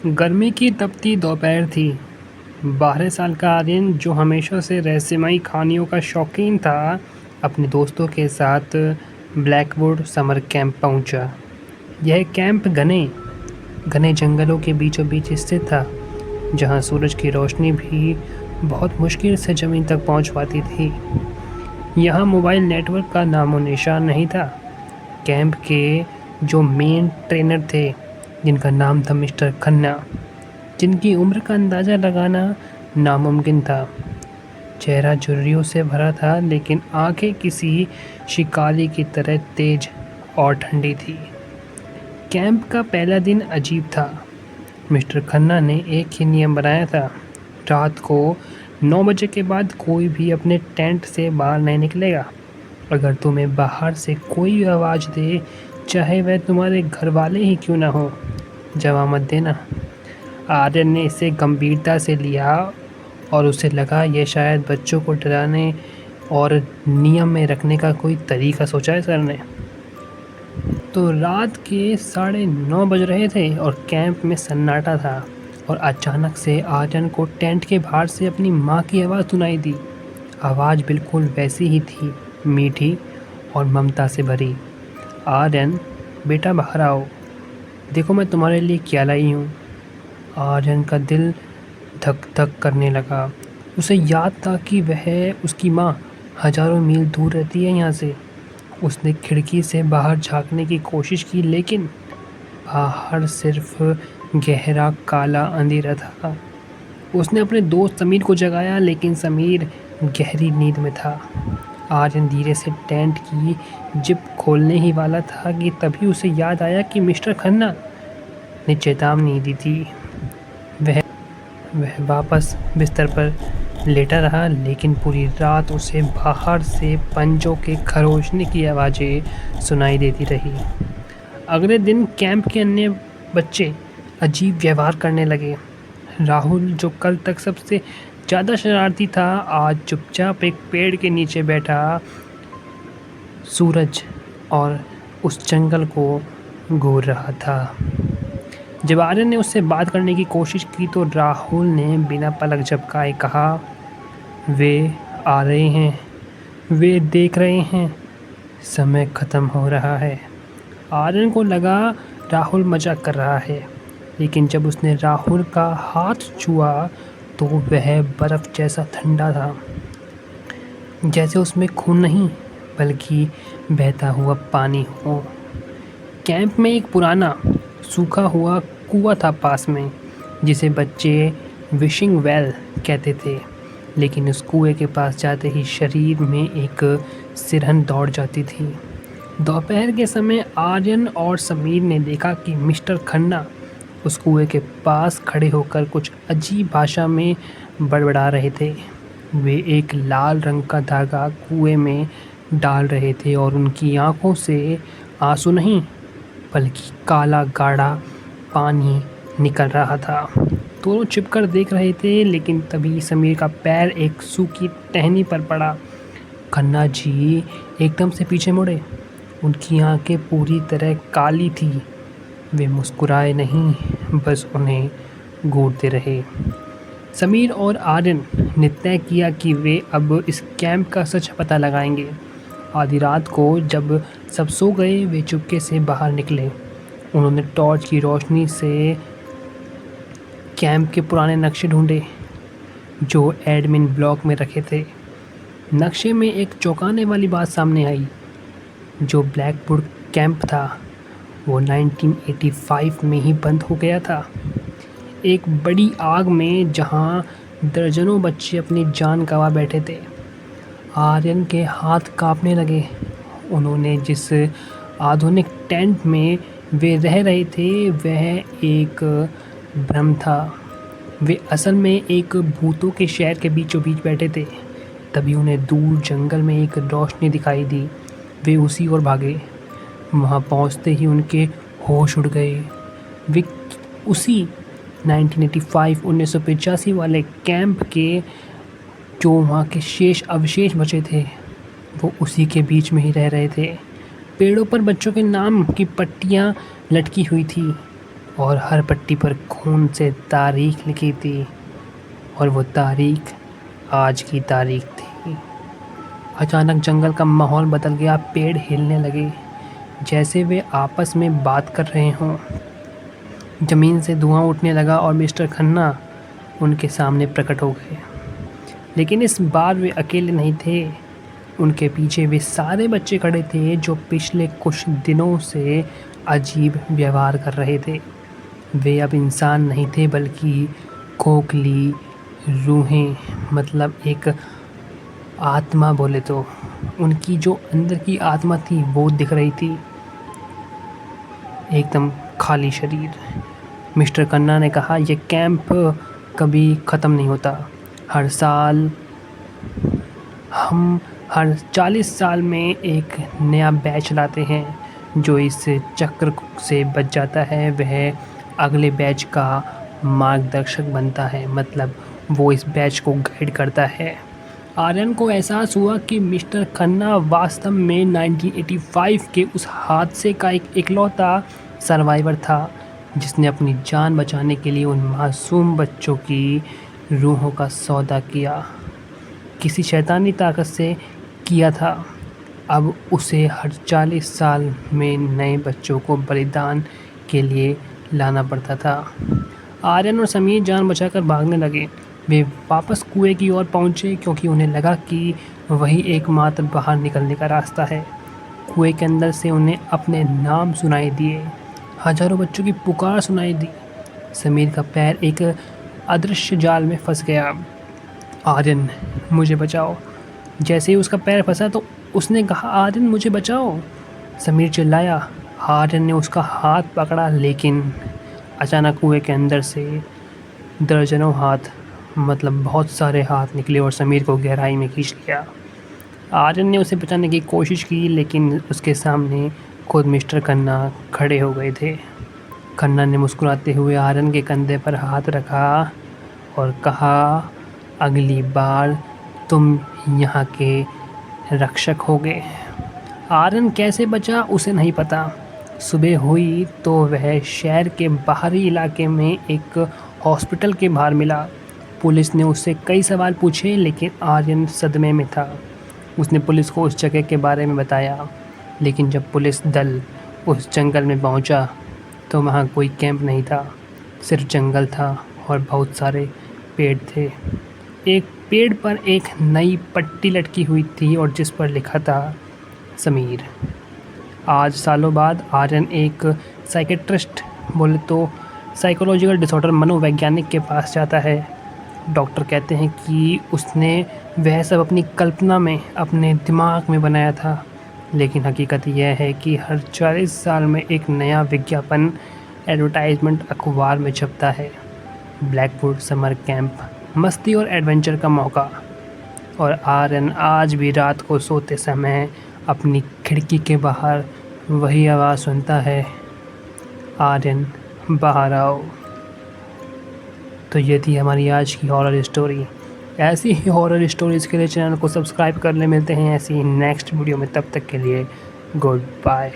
गर्मी की तपती दोपहर थी। 12 साल का आर्यन, जो हमेशा से रहस्यमयी कहानियों का शौकीन था, अपने दोस्तों के साथ ब्लैकवुड समर कैंप पहुंचा। यह कैंप घने घने जंगलों के बीचों बीच स्थित था, जहां सूरज की रोशनी भी बहुत मुश्किल से ज़मीन तक पहुंच पाती थी। यहाँ मोबाइल नेटवर्क का नामो निशान नहीं था। कैंप के जो मेन ट्रेनर थे, जिनका नाम था मिस्टर खन्ना, जिनकी उम्र का अंदाज़ा लगाना नामुमकिन था। चेहरा झुर्रियों से भरा था, लेकिन आंखें किसी शिकारी की तरह तेज और ठंडी थी। कैंप का पहला दिन अजीब था। मिस्टर खन्ना ने एक ही नियम बनाया था: रात को 9 बजे के बाद कोई भी अपने टेंट से बाहर नहीं निकलेगा। अगर तुम्हें बाहर से कोई आवाज़ दे, चाहे वह तुम्हारे घर वाले ही क्यों ना हो, जवाब मत देना। आर्यन ने इसे गंभीरता से लिया और उसे लगा यह शायद बच्चों को डराने और नियम में रखने का कोई तरीका सोचा है सर ने। तो रात के 9:30 बज रहे थे और कैंप में सन्नाटा था, और अचानक से आर्यन को टेंट के बाहर से अपनी माँ की आवाज़ सुनाई दी। आवाज़ बिल्कुल वैसी ही थी, मीठी और ममता से भरी। आर्यन, बेटा बाहर आओ, देखो मैं तुम्हारे लिए क्या लाई हूँ। आर्यन का दिल धक धक करने लगा। उसे याद था कि वह उसकी माँ हजारों मील दूर रहती है यहाँ से। उसने खिड़की से बाहर झांकने की कोशिश की, लेकिन बाहर सिर्फ गहरा काला अंधेरा था। उसने अपने दोस्त समीर को जगाया, लेकिन समीर गहरी नींद में था। आर्यन धीरे से टेंट की जिप खोलने ही वाला था कि तभी उसे याद आया कि मिस्टर खन्ना ने चेतावनी दी थी। वह वापस बिस्तर पर लेटा रहा, लेकिन पूरी रात उसे बाहर से पंजों के खरोंचने की आवाज़ें सुनाई देती रही। अगले दिन कैंप के अन्य बच्चे अजीब व्यवहार करने लगे। राहुल, जो कल तक सबसे ज़्यादा शरारती था, आज चुपचाप एक पेड़ के नीचे बैठा सूरज और उस जंगल को घूर रहा था। जब आर्यन ने उससे बात करने की कोशिश की, तो राहुल ने बिना पलक झपकाए कहा, वे आ रहे हैं, वे देख रहे हैं, समय ख़त्म हो रहा है। आर्यन को लगा राहुल मजाक कर रहा है, लेकिन जब उसने राहुल का हाथ छुआ तो वह बर्फ़ जैसा ठंडा था, जैसे उसमें खून नहीं बल्कि बहता हुआ पानी हो। कैंप में एक पुराना सूखा हुआ कुआं था पास में, जिसे बच्चे विशिंग वेल कहते थे, लेकिन उस कुएं के पास जाते ही शरीर में एक सिरहन दौड़ जाती थी। दोपहर के समय आर्यन और समीर ने देखा कि मिस्टर खन्ना उस कुएं के पास खड़े होकर कुछ अजीब भाषा में बड़बड़ा रहे थे। वे एक लाल रंग का धागा कुएं में डाल रहे थे, और उनकी आंखों से आंसू नहीं बल्कि काला गाढ़ा पानी निकल रहा था। दोनों छिपकर देख रहे थे, लेकिन तभी समीर का पैर एक सूखी टहनी पर पड़ा। खन्ना जी एकदम से पीछे मुड़े। उनकी आंखें पूरी तरह काली थी। वे मुस्कुराए नहीं, बस उन्हें घूरते रहे। समीर और आर्यन ने तय किया कि वे अब इस कैंप का सच पता लगाएंगे। आधी रात को जब सब सो गए, वे चुपके से बाहर निकले। उन्होंने टॉर्च की रोशनी से कैंप के पुराने नक्शे ढूंढे, जो एडमिन ब्लॉक में रखे थे। नक्शे में एक चौंकाने वाली बात सामने आई। जो ब्लैकवुड कैंप था, वो 1985 में ही बंद हो गया था, एक बड़ी आग में, जहां दर्जनों बच्चे अपनी जान गंवा बैठे थे। आर्यन के हाथ कांपने लगे। उन्होंने जिस आधुनिक टेंट में वे रह रहे थे, वह एक भ्रम था। वे असल में एक भूतों के शहर के बीचों बीच बैठे थे। तभी उन्हें दूर जंगल में एक रोशनी दिखाई दी। वे उसी ओर भागे। वहां पहुंचते ही उनके होश उड़ गए। वे उसी 1985 वाले कैंप के जो वहाँ के शेष अवशेष बचे थे, वो उसी के बीच में ही रह रहे थे। पेड़ों पर बच्चों के नाम की पट्टियाँ लटकी हुई थी। और हर पट्टी पर खून से तारीख लिखी थी, और वो तारीख आज की तारीख थी। अचानक जंगल का माहौल बदल गया, पेड़ हिलने लगे जैसे वे आपस में बात कर रहे हों। ज़मीन से धुआं उठने लगा और मिस्टर खन्ना उनके सामने प्रकट हो गए। लेकिन इस बार वे अकेले नहीं थे। उनके पीछे वे सारे बच्चे खड़े थे जो पिछले कुछ दिनों से अजीब व्यवहार कर रहे थे। वे अब इंसान नहीं थे बल्कि खोखली रूहें, मतलब एक आत्मा बोले तो। उनकी जो अंदर की आत्मा थी वो दिख रही थी, एकदम खाली शरीर। मिस्टर खन्ना ने कहा, यह कैंप कभी ख़त्म नहीं होता। हम हर 40 साल में एक नया बैच लाते हैं। जो इस चक्र से बच जाता है वह अगले बैच का मार्गदर्शक बनता है, मतलब वो इस बैच को गाइड करता है। आर्यन को एहसास हुआ कि मिस्टर खन्ना वास्तव में 1985 के उस हादसे का एक इकलौता सर्वाइवर था जिसने अपनी जान बचाने के लिए उन मासूम बच्चों की रूहों का सौदा किया, किसी शैतानी ताकत से किया था। अब उसे हर 40 साल में नए बच्चों को बलिदान के लिए लाना पड़ता था। आर्यन और समीर जान बचाकर भागने लगे। वे वापस कुएं की ओर पहुंचे क्योंकि उन्हें लगा कि वही एकमात्र बाहर निकलने का रास्ता है। कुएं के अंदर से उन्हें अपने नाम सुनाई दिए, हजारों बच्चों की पुकार सुनाई दी। समीर का पैर एक अदृश्य जाल में फंस गया। आर्यन, मुझे बचाओ। जैसे ही उसका पैर फंसा तो उसने कहा, आर्यन मुझे बचाओ। समीर चिल्लाया। आर्यन ने उसका हाथ पकड़ा, लेकिन अचानक कुएं के अंदर से दर्जनों हाथ, मतलब बहुत सारे हाथ निकले और समीर को गहराई में खींच लिया। आर्यन ने उसे बचाने की कोशिश की, लेकिन उसके सामने खुद मिस्टर खन्ना खड़े हो गए थे। खन्ना ने मुस्कुराते हुए आर्यन के कंधे पर हाथ रखा और कहा, अगली बार तुम यहाँ के रक्षक होगे। आर्यन कैसे बचा उसे नहीं पता। सुबह हुई तो वह शहर के बाहरी इलाके में एक हॉस्पिटल के बाहर मिला। पुलिस ने उससे कई सवाल पूछे, लेकिन आर्यन सदमे में था। उसने पुलिस को उस जगह के बारे में बताया, लेकिन जब पुलिस दल उस जंगल में पहुंचा तो वहाँ कोई कैंप नहीं था, सिर्फ जंगल था और बहुत सारे पेड़ थे। एक पेड़ पर एक नई पट्टी लटकी हुई थी और जिस पर लिखा था, समीर। आज सालों बाद आर्यन एक साइकेट्रिस्ट, बोले तो साइकोलॉजिकल डिसऑर्डर मनोवैज्ञानिक के पास जाता है। डॉक्टर कहते हैं कि उसने वह सब अपनी कल्पना में, अपने दिमाग में बनाया था, लेकिन हकीकत यह है कि हर 40 साल में एक नया विज्ञापन, एडवर्टाइजमेंट अखबार में छपता है। ब्लैकवुड समर कैंप, मस्ती और एडवेंचर का मौका। और आर्यन आज भी रात को सोते समय अपनी खिड़की के बाहर वही आवाज़ सुनता है, आर्यन बाहर आओ। तो ये थी हमारी आज की हॉरर स्टोरी। ऐसी ही हॉरर स्टोरीज़ के लिए चैनल को सब्सक्राइब कर ले। मिलते हैं ऐसी नेक्स्ट वीडियो में, तब तक के लिए गुड बाय।